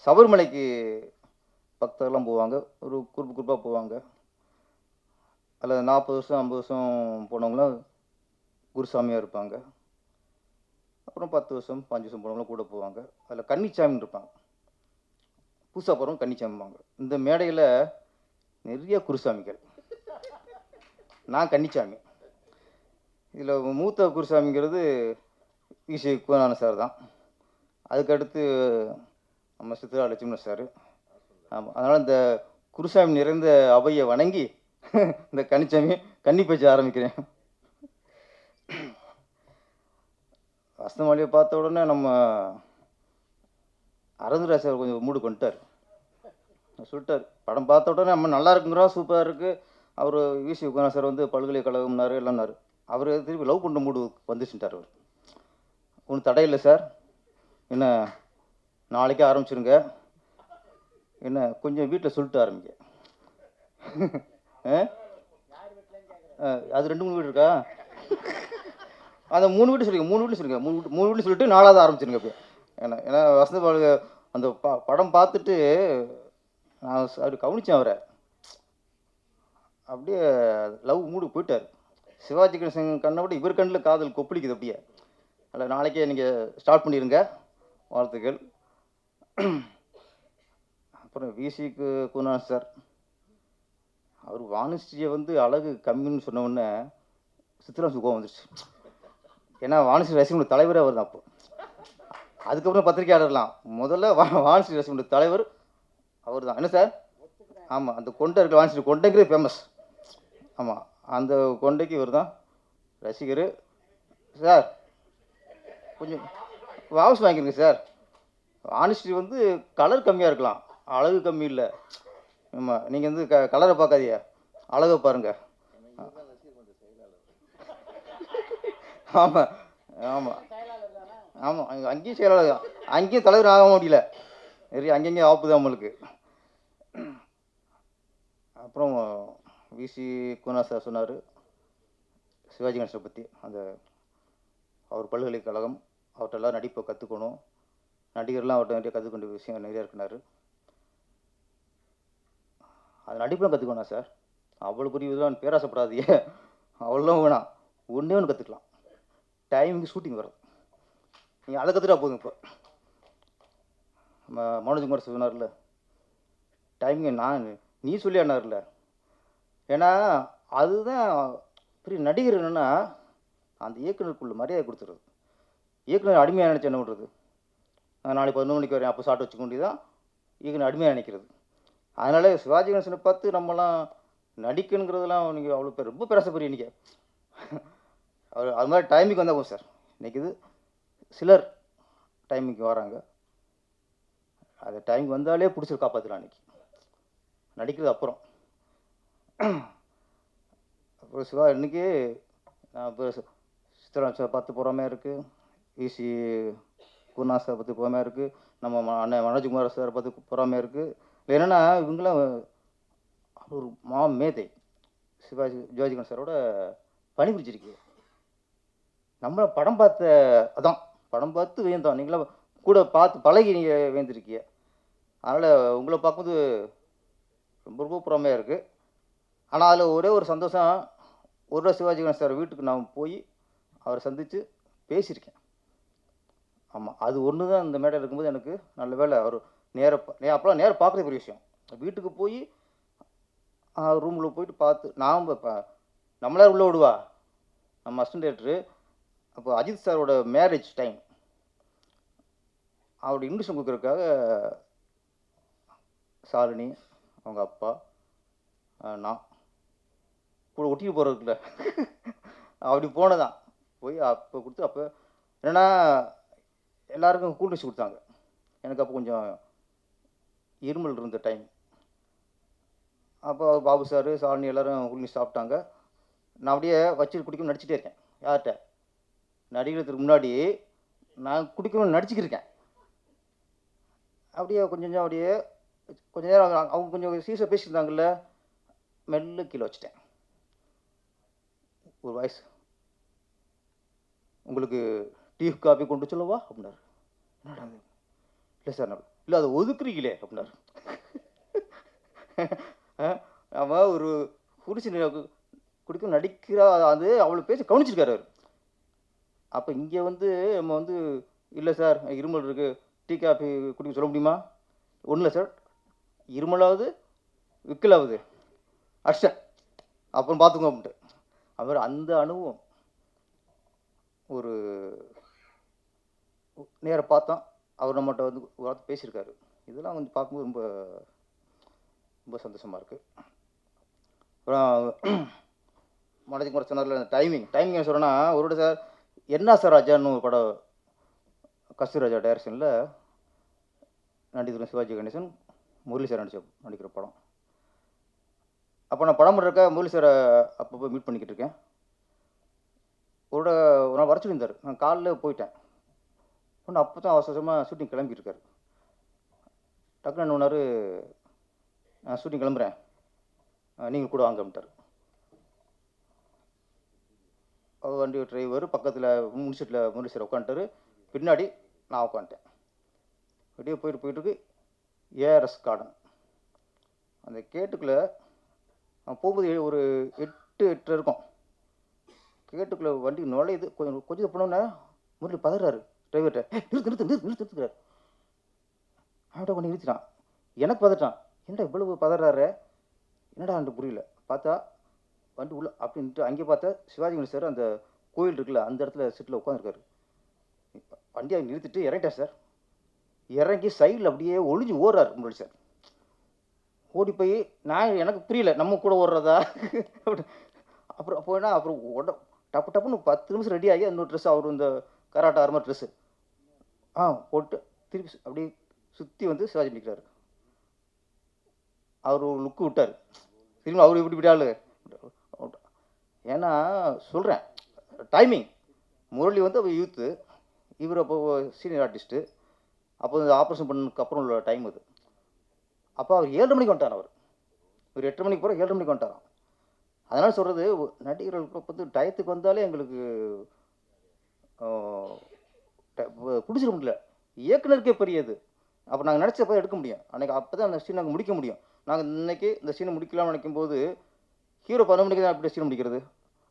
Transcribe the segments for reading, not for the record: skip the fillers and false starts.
சபரிமலைக்கு பக்தர்லாம் போவாங்க. ஒரு குரூப்பாக போவாங்க. அதில் 40 வருஷம் 50 வருஷம் போனவங்களாம் குருசாமியாக இருப்பாங்க. அப்புறம் 10 வருஷம் 5 வருஷம் போனவங்களாம் கூட போவாங்க. அதில் கன்னிச்சாமின்னு இருப்பாங்க. புதுசாக போகிறவங்க கன்னிச்சாமிப்பாங்க. இந்த மேடையில் நிறைய குருசாமிகள். நான் கன்னிச்சாமி. இதில் மூத்த குருசாமிங்கிறது வி.சி. குகநாதன் சார் தான். அதுக்கடுத்து நம்ம சித்ரா லட்சுமணன் சார். ஆமாம், அதனால் இந்த குருசாமி நிறைந்த அவையை வணங்கி இந்த கன்னிச்சாமி கன்னி பேச்சு ஆரம்பிக்கிறேன். வசந்தமாளியை பார்த்த உடனே நம்ம அரவிந்தராஜ் சார் கொஞ்சம் மூடு கொண்டுட்டார். சொல்லிட்டார், படம் பார்த்த உடனே நம்ம நல்லா இருக்குங்கிறோம், சூப்பராக இருக்குது. அவர் வி.சி. குகநாதன் சார் வந்து பல்கலைக்கழகம்னாரு எல்லாம்னாரு. அவர் திருப்பி லவ் பண்ணுற மூடு வந்துச்சுட்டார். அவர் ஒன்றும் தடை இல்லை சார், என்ன நாளைக்கே ஆரம்பிச்சிருங்க, என்ன கொஞ்சம் வீட்டில் சொல்லிட்டு ஆரம்பிங்க. அது 2 3 வீடு இருக்கா? அந்த 3 வீட்டு சொல்லுங்க, 3 வீட்டு சொல்லுங்க, 3 வீட்டு சொல்லிட்டு 4வது ஆரம்பிச்சிருங்க. இப்போ ஏன்னா வசந்த அந்த படம் பார்த்துட்டு நான் அவர் கவனித்தேன். அவரை அப்படியே லவ் மூடு போயிட்டார். சிவாஜி கணேசன் கண்ணை விட இவர் கண்ணில் காதல் கொப்பளிக்குது அப்படியே. அதில் நாளைக்கே நீங்கள் ஸ்டார்ட் பண்ணிடுங்க, வாழ்த்துக்கள். அப்புறம் வி.சி. குகநாதன் சார், அவர் வாணிஸ்ரீயை வந்து அழகு கம்மின்னு சொன்ன உடனே சித்ரா சுகம் வந்துருச்சு. ஏன்னா வாணிஸ்ரீ ரசிகனுடைய தலைவரே அவர் தான். அப்போ அதுக்கப்புறம் பத்திரிகையாளர்லாம் முதல்ல வாணிஸ்ரீ ரசிகனுடைய தலைவர் அவர் தான். என்ன சார்? ஆமாம், அந்த கொண்டை இருக்கிற வாணிஸ்ரீ கொண்டைங்கிறது ஃபேமஸ். ஆமாம், அந்த கொண்டைக்கு இவர் தான் ரசிகர். சார் கொஞ்சம் வாபஸ் வாங்கிருங்க சார். வாணிஸ்ரீ வந்து கலர் கம்மியாக இருக்கலாம், அழகு கம்மி இல்லை. ஆமாம், நீங்கள் வந்து கலரை பார்க்காதீங்க, அழகை பாருங்க. ஆமாம் ஆமாம் ஆமாம், அங்கேயும் செயலாளர், அங்கேயும் தலைவர் ஆக முடியல, நிறைய அங்கங்கேயும் ஆப்பு தான் நம்மளுக்கு. அப்புறம் வி.சி. குகநாதன் சார் சொன்னார் சிவாஜி கணேசனை பற்றி. அந்த அவர் பல்கலைக்கழகம், அவர்கிட்டலாம் நடிப்பை கற்றுக்கணும், நடிகர்லாம் அவர்கிட்ட நிறைய கற்றுக்கொண்ட விஷயம் நிறையா இருக்குனாரு. அது நடிப்பெலாம் கற்றுக்கணும் சார், அவ்வளோ பெரிய இதெல்லாம் பேராசப்படாதீங்க, அவ்வளோலாம் வேணாம், ஒன்றே ஒன்று கற்றுக்கலாம், டைமிங்கு ஷூட்டிங் வரும். நீங்கள் அதை கற்றுட்டா போதும். இப்போ நம்ம மனோஜ்குமார் சொன்னார்ல, டைமிங் நீ சொல்லி ஆனார்ல. ஏன்னா அதுதான் பெரிய நடிகர். என்னென்னா அந்த இயக்குனருக்குள்ள மரியாதை கொடுத்துருது. இயக்குனர் அடிமையாக நினச்சி என்ன பண்ணுறது? நாளைக்கு 11 மணிக்கு வரேன், அப்போ சாப்பிட்டு வச்சுக்க வேண்டியதான் இயக்குனர் அடிமையாக நினைக்கிறது. அதனால் சிவாஜி கணேசனை பார்த்து நம்மலாம் நடிக்கணுங்கிறதுலாம் நீங்கள் அவ்வளோ பேர் ரொம்ப பேசப்படுறீங்க. நீங்கள் அவர் அது மாதிரி டைமிங்க்கு வந்தால் சார். இன்றைக்கி இது சிலர் டைமிங்க்கு வராங்க, அது டைம் வந்தாலே பிடிச்சி காப்பாற்றலாம். அன்றைக்கி நடிக்கிறது அப்புறம் சிவா இன்றைக்கி நான் இப்போ சித்ரா சார் பார்த்து பொறாமையாக இருக்குது, வி.சி. குகநாதன் சார் பார்த்து பொறாமையாக இருக்குது, நம்ம அண்ணன் மனோஜ்குமார் சார் பார்த்து பொறாமையாக இருக்குது. என்னென்னா இவங்களாம் ஒரு மேதை சிவாஜி கணேசன் சாரோட பணிபுரிச்சிருக்கு. நம்மளை படம் பார்த்த அதான் படம் பார்த்து வேந்தோம், நீங்களாம் கூட பார்த்து பழகி நீங்கள் வேந்திருக்கீங்க. அதனால் உங்களை பார்க்கும்போது ரொம்ப ரொம்ப பொறாமையாக இருக்குது. ஆனால் அதில் ஒரே ஒரு சந்தோஷம், ஒரு சிவாஜி கணேசன் சார் வீட்டுக்கு நான் போய் அவரை சந்தித்து பேசியிருக்கேன். ஆமாம், அது ஒன்று தான் இந்த மேடையில் இருக்கும்போது எனக்கு நல்ல வேலை. அவர் அப்போலாம் நேராக பார்க்குறது பெரிய விஷயம். வீட்டுக்கு போய் ரூமில் போயிட்டு பார்த்து நான் நம்மளார் உள்ளே விடுவா நம்ம அசிஸ்டன்ட் டைரக்டரு. அப்போ அஜித் சாரோட மேரேஜ் டைம், அவரோட இன்விடேஷன் கொடுக்குறதுக்காக சாலினி, அவங்க அப்பா, நான் கூட ஒட்டிட்டு போகிறதுக்குல அப்படி போனதான் போய் அப்போ கொடுத்து. அப்போ என்னென்னா எல்லாருக்கும் கூல் ட்ரிங்க்ஸ் கொடுத்தாங்க. எனக்கு அப்போ கொஞ்சம் இருமல் இருந்த டைம். அப்போ பாபு சார் சாலினி எல்லோரும் கூல் ட்ரிங்க்ஸ் சாப்பிட்டாங்க. நான் அப்படியே வச்சு குடிக்கணும்னு நடிச்சிட்டே இருக்கேன். யார்கிட்ட? நடிக்கிறதுக்கு முன்னாடி நான் குடிக்கணும்னு நடிச்சுக்கிருக்கேன். அப்படியே கொஞ்சம் அப்படியே கொஞ்ச நேரம் அவங்க கொஞ்சம் சீரியஸாக பேசியிருந்தாங்கல்ல, மெல்ல கீழே வச்சுட்டேன். ஒரு வாய்ஸ், உங்களுக்கு டீ காஃபி கொண்டு சொல்லவா அப்படின்னாரு. இல்லை சார், இல்லை அதை ஒதுக்குறீங்களே அப்படின்னாரு. அவன் ஒரு குடிச்சு குடிக்க நடிக்கிறா, அது அவளை பேசி கவனிச்சிருக்காரு அவர். அப்போ இங்கே வந்து நம்ம வந்து இல்லை சார் இருமல் இருக்குது, டீ காஃபி குடிக்க சொல்ல முடியுமா? ஒன்றும் இல்லை சார், இருமலாவது விக்கலாவது அர்ஷன் அப்புறம் பார்த்துக்கோ அப்படின்ட்டு. அவர் அந்த அனுபவம் ஒரு நேராக பார்த்தோம். அவர் நம்மகிட்ட வந்து ஒரு வார்த்தை பேசியிருக்காரு. இதெல்லாம் வந்து பார்க்கும்போது ரொம்ப ரொம்ப சந்தோஷமாக இருக்குது. அப்புறம் மனதிக்கு கூட சொன்னார்ல டைமிங் என்ன சொல்கிறேன்னா, ஒரு சார் என்ன சார் ராஜான்னு ஒரு படம் கஸ்தூரி ராஜா டைரக்ஷனில் நடிகர் சிவாஜி கணேசன் முரளி சார் நடிக்கிற படம். அப்போ நான் படம் பண்ணுறக்க முரளி சாரை அப்பப்போ மீட் பண்ணிக்கிட்டு இருக்கேன். ஒரு நாள் வர சொல்லியிருந்தார். நான் காலைல போயிட்டேன். ஒன்று அப்போ தான் அவசரமாக ஷூட்டிங் கிளம்பிட்டு இருக்காரு. டக்குன்னு என்ன பண்ணார், நான் ஷூட்டிங் கிளம்புறேன், நீங்கள் கூட வாங்க அப்படின்ட்டார். வண்டி டிரைவர் பக்கத்தில் முன்சீட்டில் முரளி சார் உட்காந்துட்டார், பின்னாடி நான் உட்காந்துட்டேன். வெளியே போயிட்டுருக்கு ஏஆர்எஸ் கார்டன். அந்த கேட்டுக்குள்ளே போகும்போது ஒரு 8 இருக்கும். கேட்டுக்குள்ளே வண்டி நுழையுது. கொஞ்சம் போனோன்னே முரளி பதறாரு டிரைவர்கிட்ட, நிறுத்துக்கிறார். அவன்கிட்ட கொஞ்சம் நிறுத்திட்டான். எனக்கு பதட்டான், என்னடா இவ்வளவு பதறாரு, என்னடான்னு புரியல. பார்த்தா வண்டி உள்ள அப்படின்ட்டு அங்கே பார்த்தா சிவாஜி கணேசன் சார் அந்த கோயில் இருக்குல்ல அந்த இடத்துல சீட்டில் உட்காந்துருக்காரு. வண்டியை நிறுத்திட்டு இறங்கிட்டார் சார். இறங்கி சைடில் அப்படியே ஒளிஞ்சு ஓடுறாரு முரளி சார். ஓடி போய் நான் எனக்கு புரியல நம்ம கூட ஓடுறதா அப்புறம் போயினா அப்புறம் டப்பு டப்புன்னு 10 நிமிஷம் ரெடி ஆகி இன்னொரு ட்ரெஸ் அவர் இந்த கராட்டா ஆரம்ப ட்ரெஸ்ஸு போட்டு திருப்பி அப்படியே சுற்றி வந்து சிவாஜி நிற்கிறாரு. அவர் ஒரு லுக்கு விட்டார். திரும்பி அவர் இப்படி விட்டாள். ஏன்னா சொல்கிறேன் டைமிங், முரளி வந்து அவர் யூத்து, இவர் அப்போ சீனியர் ஆர்டிஸ்ட்டு. அப்போ இந்த ஆப்ரேஷன் பண்ணதுக்கு அப்புறம் உள்ள டைம் அது. அப்போ அவர் 7 மணிக்கு வந்துட்டார். ஒரு 8 மணிக்கு போகிற 7 மணிக்கு வந்துட்டாராம். அதனால் சொல்கிறது நடிகர்களுக்கு வந்து டயத்துக்கு வந்தாலே எங்களுக்கு பிடிச்சிட முடியல. இயக்குனருக்கே பெரியது. அப்போ நாங்கள் நினச்சப்போ எடுக்க முடியும். அன்றைக்கி அப்போ தான் அந்த சீன் நாங்கள் முடிக்க முடியும். நாங்கள் இன்றைக்கி இந்த சீனை முடிக்கலாம்னு நினைக்கும்போது ஹீரோ 10 மணிக்கு தான் அப்படி சீன் முடிக்கிறது.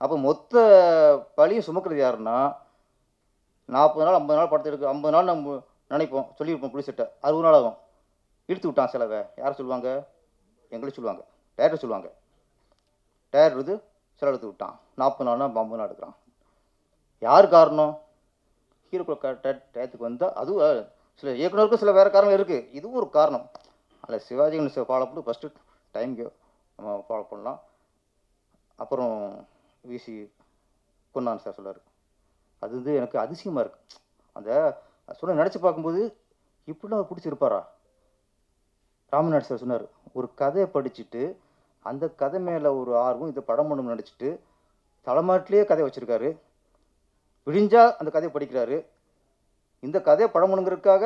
அப்போ மொத்த பழியும் சுமக்கிறது யாருன்னா 40 நாள் 50 நாள் படத்தை எடுக்க 50 நாள் நம்ம நினைப்போம், சொல்லியிருப்போம் புளிசட்டை, 60 நாள் ஆகும். இழுத்து விட்டான் செலவை. யார் சொல்லுவாங்க? எங்களை சொல்லுவாங்க, டேரக்டர் சொல்லுவாங்க. டேரக்டர் இது செலவு எடுத்து விட்டான், 40 நாள்னா 50 நாள் எடுக்கிறான். யார் காரணம்? ஹீரோக்குள்ள டயத்துக்கு வந்தால் அதுவும் சில இயக்குனருக்கும் சில வேறு காரணங்கள் இருக்குது. இதுவும் ஒரு காரணம். அதில் சிவாஜி கணேசன் ஃபாலோ பண்ணி ஃபஸ்ட்டு டைம்க்கு நம்ம ஃபாலோ பண்ணலாம். அப்புறம் விசி பொன்னான் சார் சொல்லார். அது வந்து எனக்கு அதிசயமாக இருக்குது. அந்த சொல்ல நினச்சி பார்க்கும்போது இப்படிலாம் அவர் பிடிச்சிருப்பாரா? ராமநாடு சார் சொன்னார், ஒரு கதையை படிச்சுட்டு அந்த கதை மேலே ஒரு ஆர்வம், இந்த படம் பண்ணணும்னு நினச்சிட்டு தலைமாட்டிலே கதை வச்சுருக்காரு. விடிஞ்சால் அந்த கதையை படிக்கிறாரு. இந்த கதையை படம் பண்ணுங்கிறதுக்காக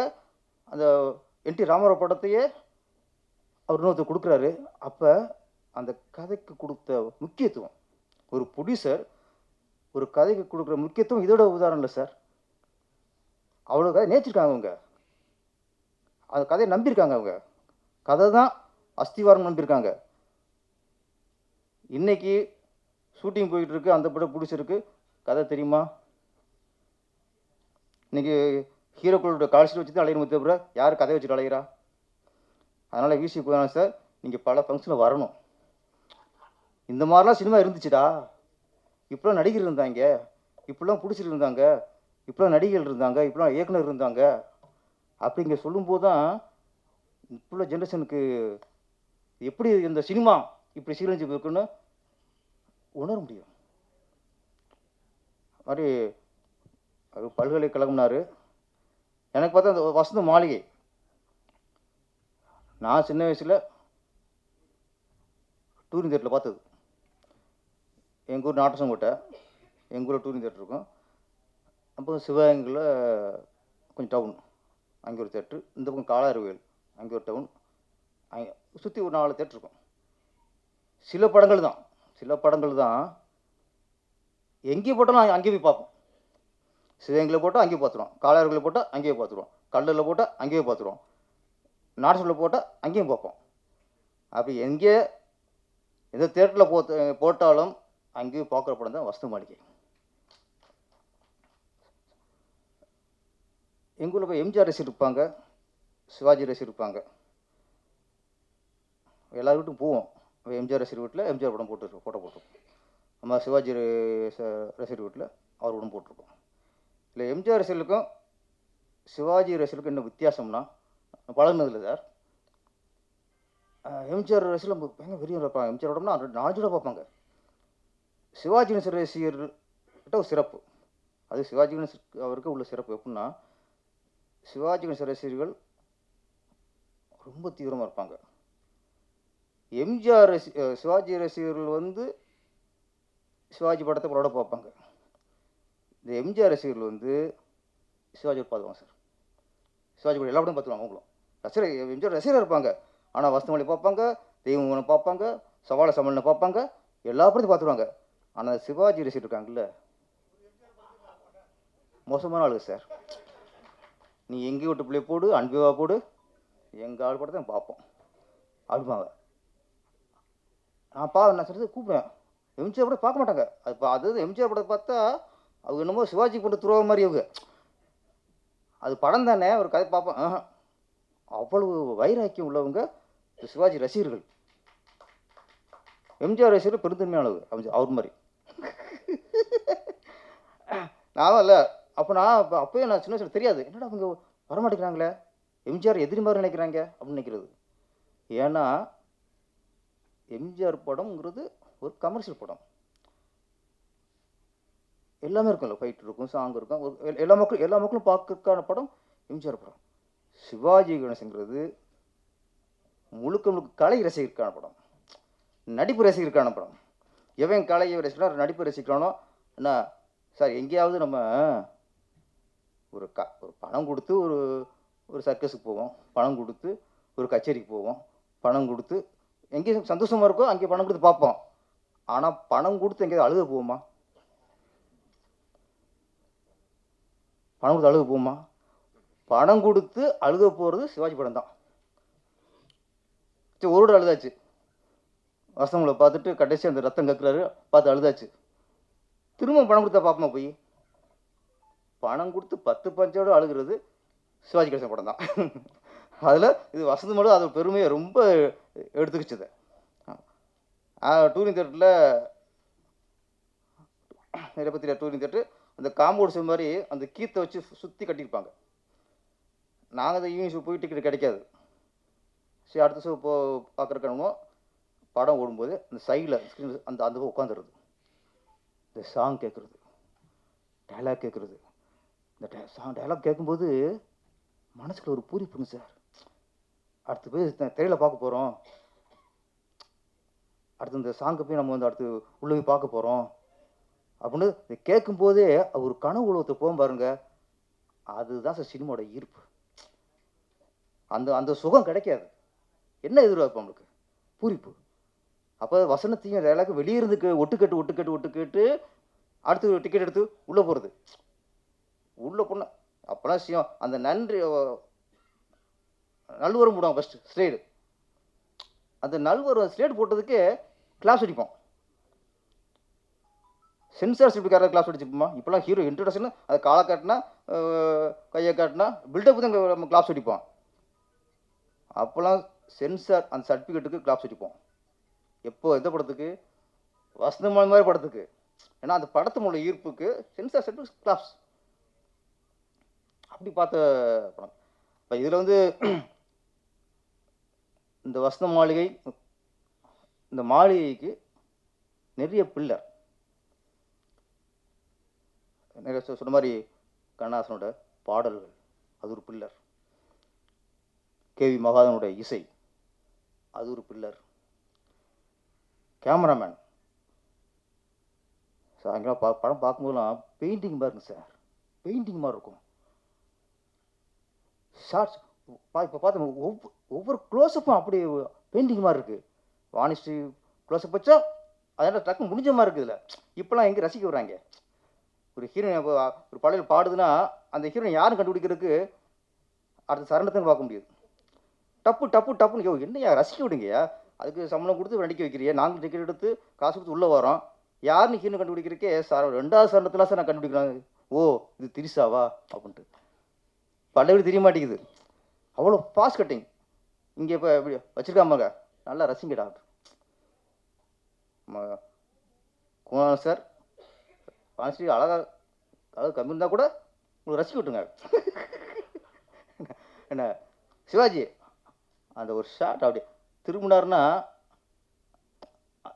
அந்த என்டி ராமராவ் படத்தையே அவர் இன்னொருத்தர் கொடுக்குறாரு. அப்போ அந்த கதைக்கு கொடுத்த முக்கியத்துவம், ஒரு ப்ரொடியூசர் ஒரு கதைக்கு கொடுக்குற முக்கியத்துவம் இதோட உதாரணம் இல்லை சார். அவ்வளோ கதை நேச்சிருக்காங்க அவங்க. அந்த கதையை நம்பியிருக்காங்க அவங்க. கதை தான் அஸ்திவாரம் நம்பியிருக்காங்க. இன்றைக்கி ஷூட்டிங் போயிட்டு இருக்கு, அந்த படம் ப்ரொடியூசருக்கு கதை தெரியுமா? இன்றைக்கி ஹீரோக்களோட கால்ஷீட் வச்சு தான் அலையணும் தவிர யார் கதை வச்சுட்டு அலைகிறா? அதனால் விசி போகணும் சார், நீங்கள் பல ஃபங்க்ஷனில் வரணும். இந்த மாதிரிலாம் சினிமா இருந்துச்சுடா, இப்போலாம் நடிகர் இருந்தாங்க, இப்படிலாம் பிடிச்சிட்டு இருந்தாங்க, இப்போலாம் நடிகர்கள் இருந்தாங்க, இப்போலாம் இயக்குனர் இருந்தாங்க அப்படிங்க சொல்லும்போது தான் இப்போ ஜென்ரேஷனுக்கு எப்படி இந்த சினிமா இப்படி சீரழிஞ்சு இருக்குன்னு உணர முடியும். மாதிரி அது பல்கலைக்கழகம்னாரு. எனக்கு பார்த்தா அந்த வசந்த மாளிகை, நான் சின்ன வயசில் டூரிங் தேட்டரில் பார்த்தது. எங்கள் ஊர் நாட்டசங்கோட்டை, எங்கள் ஊரில் டூரிங் தேட்டர் இருக்கும். அப்போ சிவகங்கையில் கொஞ்சம் டவுன், அங்கே ஒரு தேட்ரு. இந்த பக்கம் காலாறுவேல், அங்கே ஒரு டவுன். அங்கே சுற்றி ஒரு 4 தேட்டர் இருக்கும். சில படங்கள் தான் எங்கே போட்டாலும் அங்கேயே போய் பார்ப்போம். சிவகங்கையில் போட்டால் அங்கேயே பார்த்துருவோம், காலாறுவேலில் போட்டால் அங்கேயே பார்த்துருவோம், கல்லூரில் போட்டால் அங்கேயே பார்த்துருவோம். நாடகத்தில் போட்டால் அங்கேயும் பார்ப்போம். அப்படி எங்கே எந்த தேட்டரில் போட்டாலும் அங்கேயும் பார்க்குற படம் தான் வசந்த மாளிகை. எங்கள் ஊரில் போய் எம்ஜிஆர் ரசிகர் இருப்பாங்க, சிவாஜி ரசிகர் இருப்பாங்க. எல்லார் வீட்டுக்கும் போவோம். எம்ஜிஆர் ரசிகர் வீட்டில் எம்ஜிஆர் படம் ஃபோட்டோ போட்டிருக்கோம். நம்ம சிவாஜி ரசிகர் வீட்டில் அவர் படம் போட்டிருக்கோம். இல்லை எம்ஜிஆர் ரசிகர்களுக்கும் சிவாஜி ரசிகர்களுக்கும் என்ன வித்தியாசம்னா, பழகினதில்லை சார். எம்ஜிஆர் ரசிகர்கள் பயங்கர வெறியாக இருப்பாங்க. எம்ஜிஆர் படம்னா 4 தடவை பார்ப்பாங்க. சிவாஜி ரசிகர்கிட்ட ஒரு சிறப்பு, அது சிவாஜி அவருக்கு உள்ள சிறப்பு எப்படின்னா, சிவாஜி ரசிகர்கள் ரொம்ப தீவிரமாக இருப்பாங்க. எம்ஜிஆர் சிவாஜி ரசிகர்கள் வந்து சிவாஜி படத்தை படம் பார்ப்பாங்க. இந்த எம்ஜிஆர் ரசிகர்கள் வந்து சிவாஜி பார்த்துவாங்க சார். சிவாஜி படம் எல்லா படம் பார்த்துருவாங்க. அவங்களும் ரசிகர் எம்ஜிஆர் ரசிகராக இருப்பாங்க. ஆனால் வசந்தமல்லி பார்ப்பாங்க, தெய்வம் பார்ப்பாங்க, சவால சமல்னு பார்ப்பாங்க, எல்லா படத்தையும் பார்த்துருவாங்க. ஆனால் சிவாஜி ரசிகர் இருக்காங்கல்ல, மோசமான ஆளுங்க சார். நீ எங்கே விட்டு பிள்ளை போடு, அன்பிவா போடு, எங்கள் ஆள் படத்தை பார்ப்போம் அப்படிப்பாங்க. நான் சொல்றது கூப்பிடுவேன். எம்ஜிஆர் படம் பார்க்க மாட்டாங்க. அது எம்ஜிஆர் படத்தை பார்த்தா அவங்க என்னமோ சிவாஜி கொண்டு துருவ மாதிரி அவங்க. அது படம் தானே, ஒரு கதை பார்ப்பேன். அவ்வளவு வைராக்கியம் உள்ளவங்க சிவாஜி ரசிகர்கள். எம்ஜிஆர் ரசிகர்கள் பெருந்தன்மையானவங்க அவர் மாதிரி. நான் இல்லை அப்போ அப்போயே நான் சின்ன வயசுல தெரியாது, என்னடா அவங்க வரமாட்டேங்கிறாங்களே, எம்ஜிஆர் எதிரி மாதிரி நினைக்கிறாங்க அப்படின்னு நினைக்கிறது. ஏன்னா எம்ஜிஆர் படம்ங்கிறது ஒரு கமர்ஷியல் படம். எல்லாமே இருக்கும்ல, ஃபைட் இருக்கும், சாங் இருக்கும், எல்லா மக்களும் பார்க்கறதுக்கான படம் எம்ஜிஆர் படம். சிவாஜி கணேசங்கிறது முழுக்க கலை ரசிகருக்கான படம், நடிப்பு ரசிகருக்கான படம். எவன் கலையை ரசிக்கிறானோ நடிப்பு ரசிக்கிறானோ என்ன சார், எங்கேயாவது நம்ம ஒரு பணம் கொடுத்து ஒரு சர்க்கஸுக்கு போவோம், பணம் கொடுத்து ஒரு கச்சேரிக்கு போவோம், பணம் கொடுத்து எங்கேயும் சந்தோஷமாக இருக்கோ அங்கே பணம் கொடுத்து பார்ப்போம். ஆனால் பணம் கொடுத்து எங்கேயாவது அழுக போவோமா? பணம் கொடுத்து அழுக போவோமா? பணம் கொடுத்து அழுக போகிறது சிவாஜி படம் தான். சரி, ஒரு அழுதாச்சு, வசங்களை பார்த்துட்டு கடைசி அந்த ரத்தம் கக்குறாரு பார்த்து அழுதாச்சு. திரும்ப பணம் கொடுத்தா பார்ப்போமா? போய் பணம் கொடுத்து 10 பஞ்சோடு அழுகிறது சிவாஜி கணேசன் படம் தான். அதில் இது வசந்த மாளிகை அது பெருமையை ரொம்ப எடுத்துக்கிச்சது. டூரிங் தேட்டரில் நிறைய பற்றி டூரிங் தேட்டரு அந்த காம்பவுண்ட் ஷோ மாதிரி அந்த கீத்தை வச்சு சுற்றி கட்டியிருப்பாங்க. நாங்கள் அந்த ஈவினிங் ஷோ போய் டிக்கெட் கிடைக்காது. சரி, அடுத்த ஷோ பார்க்குறக்கணுமோ படம் ஓடும்போது அந்த சைடில் ஸ்க்ரீன் அந்த உட்காந்துருது, இந்த சாங் கேட்குறது, டைலாக் கேட்குறது. இந்த டைலாக் கேட்கும்போது மனசுக்குள்ள ஒரு பூரிப்புங்க சார். அடுத்து போய் திரையில் பார்க்க போகிறோம், அடுத்து இந்த சாங்கை போய் நம்ம வந்து அடுத்து உள்ள போய் பார்க்க போகிறோம் அப்படின்னு இதை கேட்கும்போதே ஒரு கனவு உலகத்தை போகும் பாருங்க. அதுதான் சார் சினிமாவோட ஈர்ப்பு. அந்த சுகம் கிடைக்காது. என்ன எதிர்பார்ப்போம் நம்மளுக்கு? பூரிப்பு. அப்போ வசனத்தையும் டைலாக் வெளியே இருந்து ஒட்டுக்கட்டு அடுத்து டிக்கெட் எடுத்து உள்ளே போகிறது. உள்ளே போன அப்போலாம் செய்யும் அந்த நன்றி நல்வரம் போடுவாங்க. ஃபஸ்ட்டு ஸ்லேடு, அந்த நல்வரம் ஸ்லேடு போட்டதுக்கு கிளாஸ் அடிப்போம். சென்சார் சிப்டுக்கார கிளாஸ் அடிச்சுப்போமா? இப்போலாம் ஹீரோ இன்ட்ரடக்ஷன் அதை காலை காட்டினா கையை காட்டினா பில்டப் தான் நம்ம கிளாஸ் அடிப்போம். அப்போலாம் சென்சார் அந்த சர்டிஃபிகேட்டுக்கு கிளாஸ் அடிப்போம். எப்போ எந்த படத்துக்கு? வசந்த மாளிகை மாதிரி படத்துக்கு. ஏன்னா அந்த படத்து மூலம் ஈர்ப்புக்கு சென்சார் சர்டிஃபிகேட் கிளாஸ் அப்படி பார்த்த படம். இப்போ இதில் வந்து இந்த வசந்த மாளிகை, இந்த மாளிகைக்கு நிறைய பில்லர், நிறைய சொன்ன மாதிரி கண்ணாசனோட பாடல்கள் அது ஒரு பில்லர், கேவி மகாதனோட இசை அது ஒரு பில்லர், கேமராமேன் சார் அங்கெல்லாம் படம் பார்க்கும்போதெல்லாம் பெயிண்டிங் மாதிரி இருக்கும் சார், பெயிண்டிங் மாதிரி இருக்கும். ஷார்ட்ஸ் இப்போ பார்த்து ஒவ்வொரு க்ளோஸ்அப்பும் அப்படி பெயிண்டிங் மாதிரி இருக்குது. வானிஸ்டி க்ளோஸ்அப் வச்சா அதெல்லாம் டக்கு முடிஞ்ச மாதிரி இருக்குது. இல்லை இப்போலாம் எங்கே ரசிக்க வர்றாங்க? ஒரு ஹீரோயின் ஒரு பழைய பாடுதுன்னா அந்த ஹீரோயின் யாரும் கண்டுபிடிக்கிறதுக்கு அடுத்த சரணத்தையும் பார்க்க முடியாது. டப்பு டப்பு டப்புன்னு யோ என்னையா ரசிக்க விடுங்கய்யா, அதுக்கு சம்பளம் கொடுத்து நடிக்க வைக்கிறியா, நாங்கள் டிக்கெட் எடுத்து காசு கொடுத்து உள்ளே வரோம், யாருன்னு ஹீரோன்னு கண்டுபிடிக்கிறக்கே சார் 2வது சரணத்தில் சார் நான் கண்டுபிடிக்கிறாங்க. ஓ இது திரிசாவா அப்படின்ட்டு பல்லவி தெரிய மாட்டேங்குது. அவ்வளோ ஃபாஸ்ட் கட்டிங். இங்கே இப்போ எப்படி வச்சுருக்காமாங்க, நல்லா ரசிங்கடா. குமார் சார் ஆனஸ்ட்லி அழகாக அழகு கம்மி இருந்தால் கூட உங்களுக்கு ரசிக்க விட்டுங்க. என்ன சிவாஜி அந்த ஒரு ஷாட் அப்படியே திரும்பினார்னா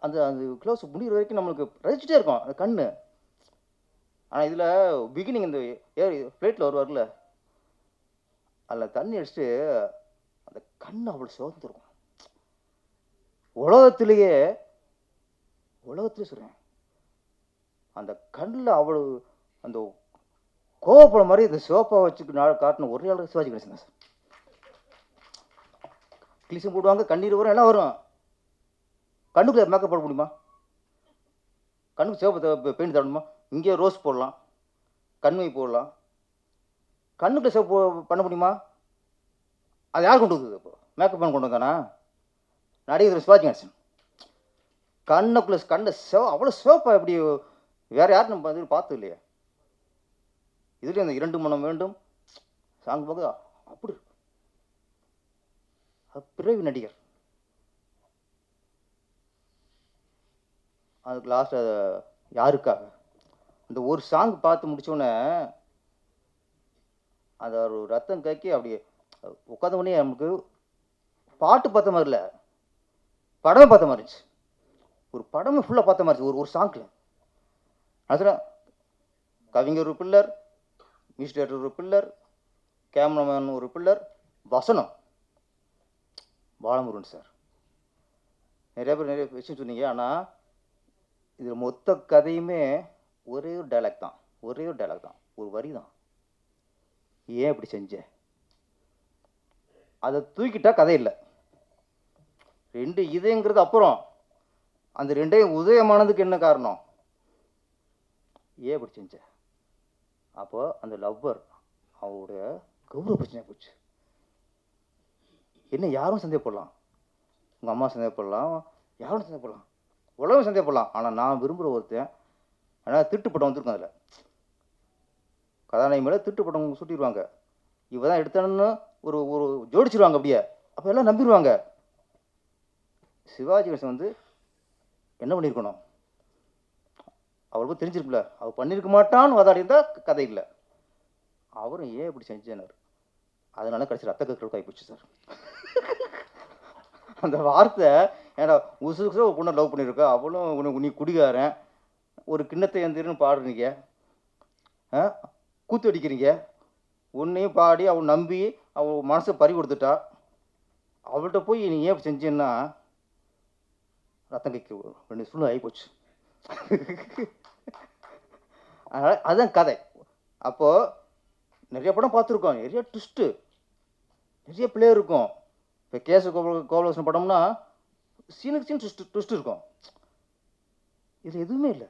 அந்த அந்த க்ளோஸ் முடிகிற வரைக்கும் நம்மளுக்கு ரசிச்சுட்டே இருக்கும் அந்த கண்ணு. ஆனால் இதில் பிகினிங் இந்த ஃப்ளைட்டில் வருவார்ல, அதில் தண்ணி அடிச்சுட்டு அந்த கண் அவ்வளோ சிவந்துருக்கும். உலகத்திலேயே சொல்கிறேன், அந்த கண்ணில் அவ்வளோ அந்த கோவப்படம் மாதிரி இந்த சிவப்பா வச்சுக்கு காட்டின ஒரே ஆள் சிவாஜி கணேசன் தான் சார். கிளிஷம் போடுவாங்க, கண்ணீர் வரும், எல்லாம் வரும். கண்ணுக்குள்ள மேக்கப் போட முடியுமா? கண்ணுக்கு சிவப்பு பெயிண்ட் தரணுமா? இங்கே ரோஸ் போடலாம், கண்மை போடலாம், கண்ணுக்குள்ள சிவப்பு பண்ண முடியுமா? அது யார் கொண்டு வந்தது? இப்போ மேக்கப் பண்ண கொண்டு வந்தானா? நடிகர் சிவாஜி கணேசன். கண்ணுக்குள்ள கண்ணை அவ்வளோ சிவப்பா எப்படி வேற யாரும் நம்ம வந்து பார்த்தது இல்லையா? இதுலேயும் அந்த 2 மனம் வேண்டும் சாங் போக அப்படி பிறவி நடிகர். அதுக்கு லாஸ்ட் யாருக்காக அந்த ஒரு சாங் பார்த்து முடிச்சோடனே அந்த ஒரு ரத்தம் கக்கி அப்படியே உட்காந்த உடனே நமக்கு பாட்டு பார்த்த மாதிரி இல்லை, படமே பார்த்த மாதிரி இருந்துச்சு. ஒரு படமே ஃபுல்லாக பார்த்த மாதிரி இருந்துச்சு ஒரு சாங்கில். அதில் கவிஞர் ஒரு பில்லர், மியூசிக் டைரக்டர் ஒரு பில்லர், கேமராமேன் ஒரு பில்லர், வசனம் பாலமுருகன் சார். நிறைய பேர் நிறைய விஷயம் சொன்னீங்க. ஆனால் இதில் மொத்த கதையுமே ஒரே ஒரு டைலாக் தான், ஒரு வரி தான். ஏன் இப்படி செஞ்ச? அதை தூக்கிட்டா கதை இல்லை. 2 இதயங்கிறது அப்புறம், அந்த 2 உதயமானதுக்கு என்ன காரணம்? ஏன் இப்படி செஞ்ச? அப்போ அந்த லவ்வர் அவருடைய கௌரவ பிரச்சனை போச்சு. என்ன யாரும் சந்தேகப்படலாம், உங்கள் அம்மா சந்தேகப்படலாம், யாரும் சந்தேகப்படலாம், உலகம் சந்தேகப்படலாம். ஆனால் நான் விரும்புகிற ஒருத்தன், ஆனால் திருட்டு படம் வந்துருக்கும். அதில் கதாநாயகி மேலே திருட்டு படம் சுட்டிடுவாங்க. இவ தான் எடுத்தானு ஒரு ஒரு ஜோடிச்சிருவாங்க அப்படியே. அப்போ எல்லாம் நம்பிடுவாங்க. சிவாஜி கணேசன் வந்து என்ன பண்ணியிருக்கணும்? அவருக்கு தெரிஞ்சிருக்குல்ல, அவர் பண்ணியிருக்க மாட்டான்னு வாதாடி இருந்தால் கதை இல்லை. அவரும் ஏன் இப்படி செஞ்சார்? அதனால கடைசி ரத்த கற்கள் ஆகி போச்சு சார். அந்த வார்த்தை ஏன்னா உசுசு ஒரு பொண்ணை லவ் பண்ணியிருக்கா, அவளும் உனக்கு நீ குடிகாரன், ஒரு கிண்ணத்தை எந்திரன்னு பாடுறீங்க, கூத்து அடிக்கிறீங்க, உன்னையும் பாடி அவள் நம்பி அவள் மனசை பறி கொடுத்துட்டா. அவள்கிட்ட போய் நீ ஏன் செஞ்சேன்னா ரத்தம் கைக்கு 2 சூழ்நிலை ஆகி போச்சு. அதனால் அதுதான் கதை. அப்போது நிறைய படம் பார்த்துருக்கோம், நிறைய ட்விஸ்ட்டு, நிறைய பிளே இருக்கும். இப்போ கேசு கோபாலகிருஷ்ணன் படம்னா சீனுக்கு சீன் ட்விஸ்ட் இருக்கும். இது எதுவுமே இல்லை.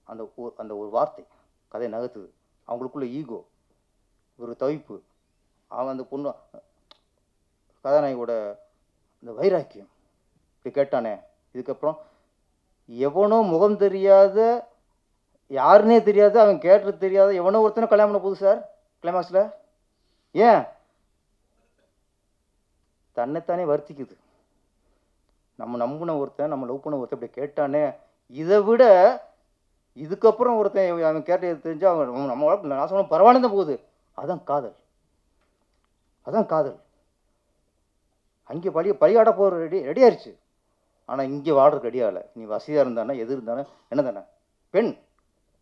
அந்த ஒரு வார்த்தை கதை நகர்த்துது. அவங்களுக்குள்ள ஈகோ, ஒரு தவிப்பு, அவன் அந்த பொண்ணு கதாநாயகியோட அந்த வைராக்கியம் இப்படி கேட்டானே. இதுக்கப்புறம் எவனோ முகம் தெரியாத, யாருன்னே தெரியாது, அவன் கேட்டது தெரியாத எவனோ ஒருத்தனை கல்யாணம் பண்ண போகுது சார் கிளைமாக்ஸில். ஏன்? தன்னைத்தானே வருத்திக்குது. நம்ம நம்பின ஒருத்தன், நம்ம லவ் பண்ண ஒருத்தன் இப்படி கேட்டானே. இதை விட இதுக்கப்புறம் ஒருத்தன் அவன் கேட்டது தெரிஞ்சா அவன் நம்ம நாசம் பரவாயில்ல தான் போகுது. அதான் காதல், அதான் காதல். அங்கே பழியாட போகிற ரெடி ஆயிடுச்சு. ஆனால் இங்கே வாடுறதுக்கு ரெடி ஆகலை. நீ வசதியாக இருந்தானே எது இருந்தானே என்ன தானே.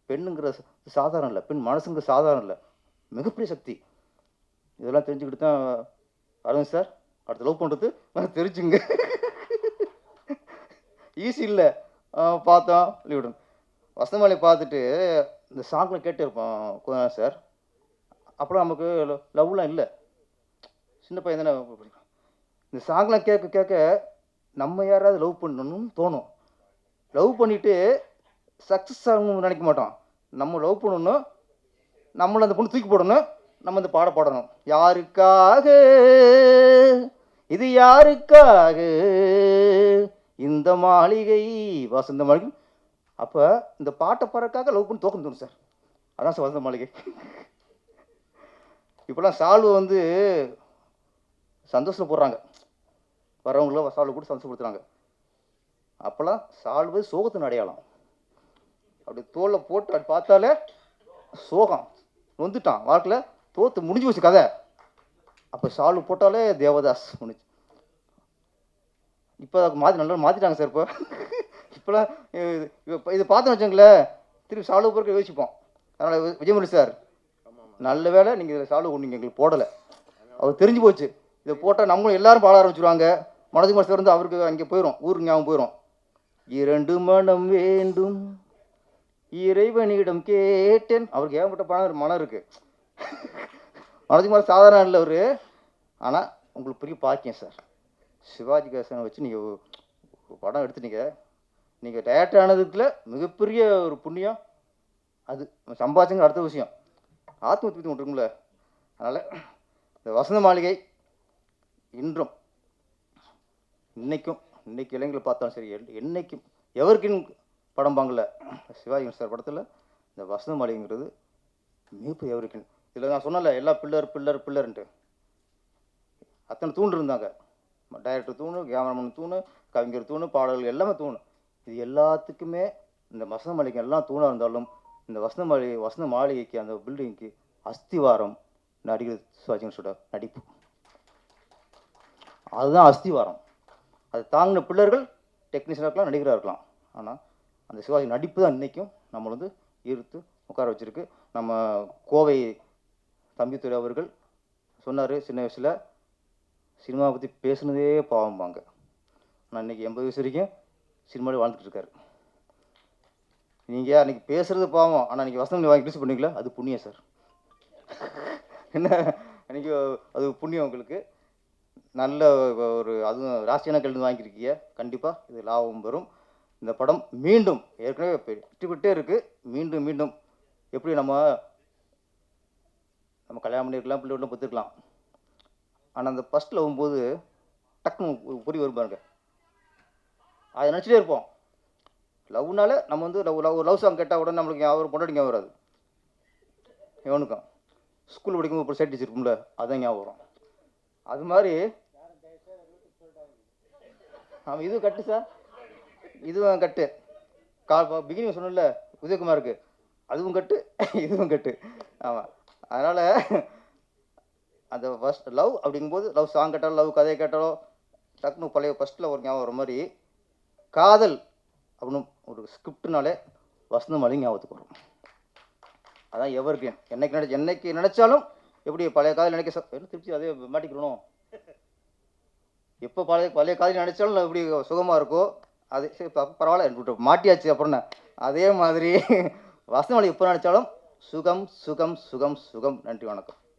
பெண்ணுங்கிற சாதாரணம் இல்லை, பெண் மனசுங்கிற சாதாரணம் இல்லை, மிகப்பெரிய சக்தி. இதெல்லாம் தெரிஞ்சுக்கிட்டு தான் அரவிந்த் சார் அடுத்த லவ் பண்ணுறது தெரிஞ்சுங்க. ஈஸி இல்லை. பார்த்தோம் லீவிடன் வசந்தமாலை பார்த்துட்டு இந்த சாங்கில் கேட்டு இருப்போம் சார். அப்புறம் நமக்கு லவ்லாம் இல்லை, சின்ன பையன் தானே. இந்த சாங்லாம் கேட்க கேட்க நம்ம யாராவது லவ் பண்ணணும்னு தோணும். லவ் பண்ணிவிட்டு சக்ஸஸ் ஆகணும்னு நினைக்க மாட்டோம். நம்ம லவ் பண்ணணும், நம்மளை அந்த பொண்ணு தூக்கி போடணும், நம்ம இந்த பாடணும். யாருக்காக இது யாருக்காக இந்த மாளிகை வசந்த மாளிகை. அப்போ இந்த பாட்டை பாடுறதுக்காக லவ் பண்ணி தோக்கணும் சார். அதான் சார் வசந்த மாளிகை. இப்போலாம் சால்வை வந்து சந்தோஷம் போடுறாங்க, வரவங்களும் சால்வை கூட சந்தோஷப்படுத்துறாங்க. அப்போல்லாம் சால்வு சோகத்தின் அடையாளம். அப்படி தோளில் போட்டு அப்படி பார்த்தாலே சோகம், வந்துட்டான் வாழ்க்கையில், தோற்று முடிஞ்சு போச்சு கதை. அப்போ சால்வு போட்டாலே தேவதாஸ் முடிஞ்சு. இப்போ நல்லா மாற்றிட்டாங்க சார். இப்போலாம் இது பார்த்தோன்னு வச்சுங்களேன், திருப்பி சால்வு போட்டு யோசிப்போம். அதனால் விஜயமுரளி சார், நல்ல வேலை நீங்கள் இதில் சால்வு நீங்கள் எங்களுக்கு போடலை. அவர் தெரிஞ்சு போச்சு, இதை போட்டால் நம்மளும் எல்லாரும் பாட ஆரம்பிச்சுருவாங்க. மனோஜ்குமார் சார் வந்து அவருக்கு அங்கே போயிடும், ஊருக்கு ஞாபகம் போயிடும். 2 மனம் வேண்டும் இறைவனிடம் கேட்டேன். அவருக்கு ஏகப்பட்ட மனம் இருக்குது. மனோஜ்குமார் சாதாரண இல்லை அவர். ஆனால் உங்களுக்கு பெரிய பாக்கியம் சார், சிவாஜி கணேசனை வச்சு நீங்கள் படம் எடுத்துட்டீங்க. நீங்கள் டேரக்டர் ஆனதுக்குள்ள மிகப்பெரிய ஒரு புண்ணியம். அது சம்பாதிச்சுங்க அடுத்த விஷயம், ஆத்ம திருப்தி ஒன்று இருக்கும்ல. அதனால் இந்த வசந்த மாளிகை இன்றும் இன்னைக்கு இளைஞர்களை பார்த்தாலும் சரி, என்னைக்கும் எவருக்கின் படம் பாங்கல சிவாஜி சார் படத்தில் இந்த வசந்த மாளிகைங்கிறது மிகப்பெரிய எவருக்கின். இதில் நான் சொன்னல எல்லா பில்லர்ன்ட்டு அத்தனை தூண் இருந்தாங்க. டைரக்டர் தூணு, கேமராமேன் தூணு, கவிஞர் தூணு, பாடல்கள் எல்லாமே தூணு. இது எல்லாத்துக்குமே இந்த வசந்த மாளிகை எல்லாம் தூணாக இருந்தாலும் இந்த வசந்த மாளிகைக்கு அந்த பில்டிங்க்கு அஸ்திவாரம் நடிகர் சிவாஜி கணேசனோட நடிப்பு. அதுதான் அஸ்திவாரம். அது தாங்கின பிள்ளர்கள் டெக்னீஷியனாக இருக்கலாம், நடிகராக இருக்கலாம். ஆனால் அந்த சிவாஜி நடிப்பு தான் இன்றைக்கும் நம்மளை வந்து ஈர்த்து உட்கார வச்சுருக்கு. நம்ம கோவை தம்பித்துறை அவர்கள் சொன்னார், சின்ன வயசில் சினிமாவை பற்றி பேசுனதே பாவம்பாங்க. ஆனால் இன்றைக்கி 80 வயசு வரைக்கும் சினிமாவில் வாழ்ந்துட்டு இருக்காரு. நீங்கள் அன்றைக்கி பேசுகிறது பாவம், ஆனால் இன்றைக்கி வசனம் வாங்கி ரிலீஸ் பண்ணீங்களா, அது புண்ணியம் சார். என்ன அன்றைக்கி அது புண்ணியம் உங்களுக்கு. நல்ல ஒரு அதுவும் ராசியான கல்வி வாங்கியிருக்கீங்க. கண்டிப்பாக இது லாபம் வரும். இந்த படம் மீண்டும் ஏற்கனவே வெற்றிக்கிட்டே இருக்குது. மீண்டும் எப்படி நம்ம கல்யாணம் பண்ணியிருக்கலாம், பிள்ளை வீட்டில் பத்துக்கலாம். ஆனால் அந்த ஃபஸ்ட்டில் வரும்போது டக்குன்னு புரி வரும் பாருங்க, அதை நினச்சிட்டே இருப்போம். லவ்னால நம்ம வந்து லவ் சாங் கேட்டால் உடனே நம்மளுக்கு அவர் பொண்டாட்டி ஞாபகம் வராது. எவனுக்கும் ஸ்கூல் படிக்கும்போது ஒரு சைட் இருக்கும்ல, அதான் ஞாபகம் வரும். அது மாதிரி ஆமாம், இதுவும் கட்டு சார், இதுவும் கட்டு. பிகினிங் சொன்னல உதயகுமாருக்கு, அதுவும் கட்டு, இதுவும் கட்டு. ஆமாம், அதனால் அந்த ஃபஸ்ட் லவ் அப்படிங்கும்போது லவ் சாங் கேட்டாலும் லவ் கதையை கேட்டாலும் டக்குனு பழைய ஃபஸ்ட்டில் ஒரு ஞாபகம் வர மாதிரி காதல் அப்படின்னு ஒரு ஸ்கிரிப்ட்னாலே வசந்த மாளிகை ஞாபகத்துக்கு வரும். அதான் எவர்கிரீன். என்னைக்கு நினச்சாலும் எப்படி பழைய காதல் நினைக்க திருப்தி அதே மாட்டிக்கிறணும். எப்போ பழைய காதல் நினைச்சாலும் எப்படி சுகமாக இருக்கோ அது சரி பரவாயில்ல எனக்கு மாட்டியாச்சு அப்புறம் அதே மாதிரி வசந்த மாளிகை எப்போ நினச்சாலும் சுகம் சுகம் சுகம் சுகம். நன்றி, வணக்கம்.